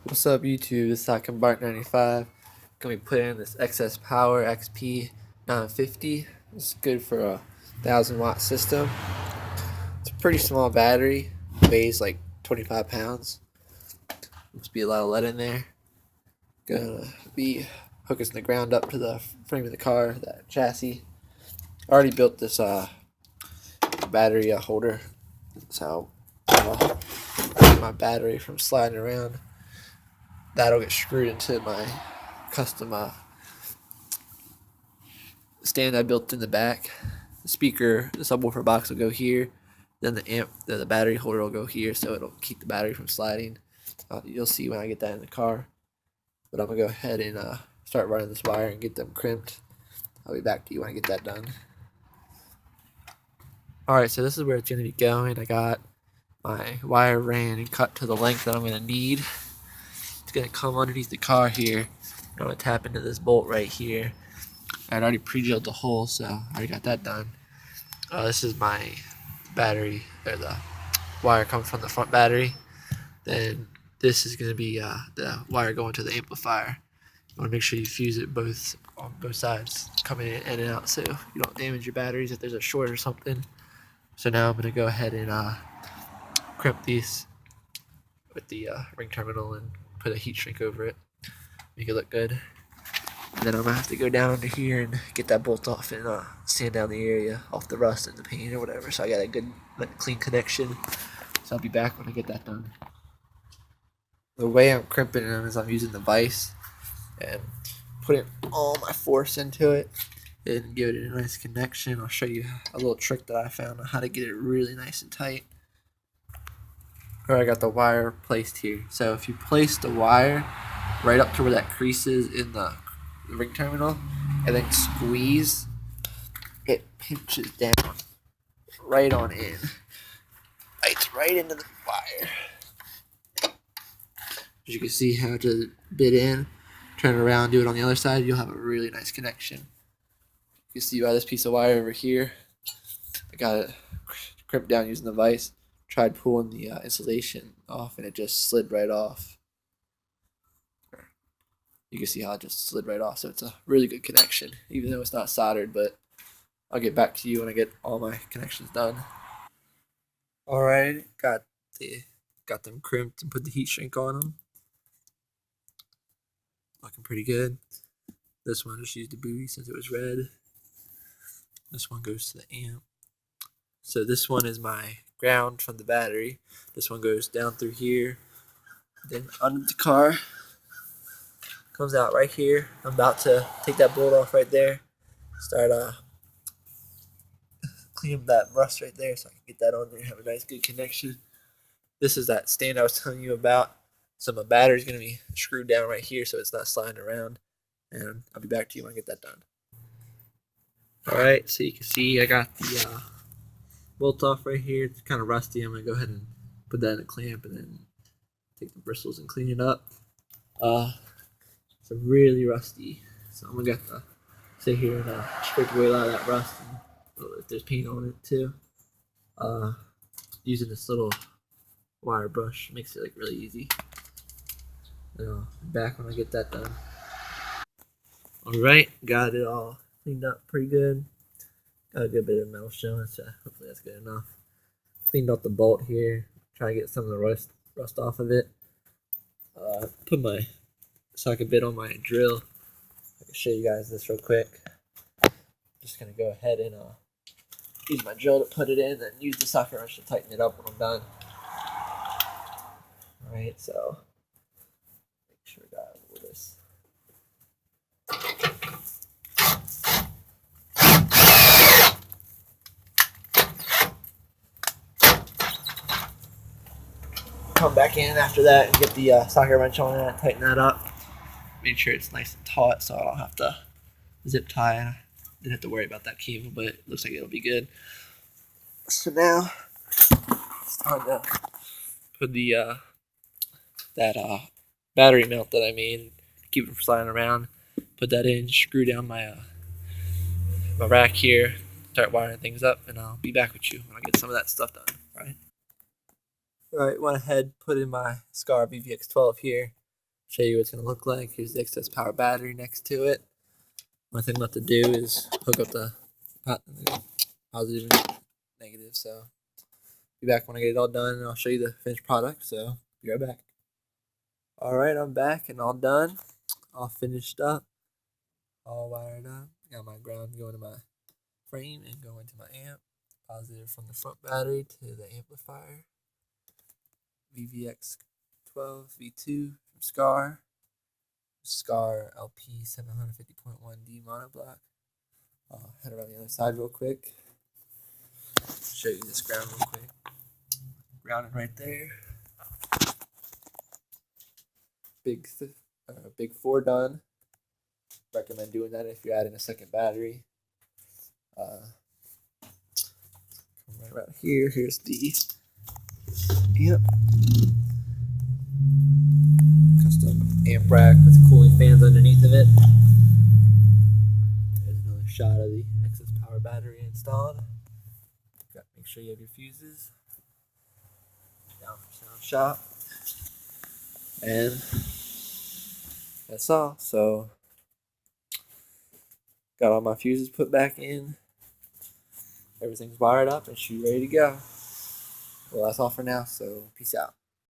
What's up YouTube, this is HackandBart95. Gonna be putting in this XS Power XP 950. It's good for a 1000 watt system. It's a pretty small battery, weighs like 25 pounds. Must be a lot of lead in there. Gonna be hooking the ground up to the frame of the car, that chassis. I already built this battery holder, so keep my battery from sliding around. That'll get screwed into my custom stand I built in the back. The speaker, the subwoofer box will go here. Then the battery holder will go here, so it'll keep the battery from sliding. You'll see when I get that in the car. But I'm gonna go ahead and start running this wire and get them crimped. I'll be back to you when I get that done. Alright, so this is where it's gonna be going. I got my wire ran and cut to the length that I'm gonna need. It's gonna come underneath the car here. I'm gonna tap into this bolt right here. I'd already pre-drilled the hole, so I already got that done. This is my battery, or the wire coming from the front battery. Then this is going to be the wire going to the amplifier. You want to make sure you fuse it on both sides, coming in and out, so you don't damage your batteries if there's a short or something. So now I'm going to go ahead and crimp these with the ring terminal and put a heat shrink over it, make it look good. And then I'm going to have to go down to here and get that bolt off and sand down the area off the rust and the paint or whatever, so I got a good clean connection. So I'll be back when I get that done. The way I'm crimping them is I'm using the vise and putting all my force into it and give it a nice connection. I'll show you a little trick that I found on how to get it really nice and tight. Alright, I got the wire placed here. So if you place the wire right up to where that crease is in the ring terminal and then squeeze, it pinches down right on in. It's right into the wire. As you can see how to bit in, turn it around, do it on the other side, you'll have a really nice connection. You can see by this piece of wire over here, I got it crimped down using the vise. Tried pulling the insulation off and it just slid right off. You can see how it just slid right off, so it's a really good connection, even though it's not soldered, but I'll get back to you when I get all my connections done. Alright, got them crimped and put the heat shrink on them. Looking pretty good. This one just used the buoy since it was red. This one goes to the amp. So this one is my ground from the battery. This one goes down through here, then under the car. Comes out right here. I'm about to take that bolt off right there. Start clean up that rust right there so I can get that on there and have a nice good connection. This is that stand I was telling you about. So my battery's going to be screwed down right here so it's not sliding around. And I'll be back to you when I get that done. Alright, so you can see I got the bolt off right here. It's kind of rusty. I'm going to go ahead and put that in a clamp and then take the bristles and clean it up. It's really rusty, so I'm going to have to sit here and scrape away a lot of that rust. And if there's paint on it too. Using this little wire brush makes it like really easy. Back when I get that done. Alright, got it all cleaned up pretty good. Got a good bit of metal showing, so hopefully that's good enough. Cleaned out the bolt here, try to get some of the rust off of it. Put my socket bit on my drill. I can show you guys this real quick. Just gonna go ahead and use my drill to put it in, and use the socket wrench to tighten it up when I'm done. Alright, so make sure I got all this. Come back in after that and get the socket wrench on it, tighten that up. Make sure it's nice and taut so I don't have to zip tie. I didn't have to worry about that cable, but it looks like it'll be good. So now it's time to put the battery mount that I made, keep it from sliding around. Put that in, screw down my my rack here, start wiring things up, and I'll be back with you when I get some of that stuff done. Alright, went ahead, put in my Scar VVX12 here. Show you what it's going to look like. Here's the excess power battery next to it. One thing left to do is hook up the positive and negative. So be back when I get it all done, and I'll show you the finished product. So be right back. Alright, I'm back and all done. All finished up. All wired up. Got my ground going to my frame and going to my amp. Positive from the front battery to the amplifier. VVX12 V2 from Scar. Scar LP 750.1D monoblock. I'll head around the other side real quick. Show you this ground real quick. Grounded right there. Big 4 done. Recommend doing that if you're adding a second battery. Come right around here. Here's the custom amp rack with cooling fans underneath of it. There's another shot of the excess power battery installed. Make sure you have your fuses. Down for sound shop. And that's all. So got all my fuses put back in. Everything's wired up and she's ready to go. Well, that's all for now. So peace out.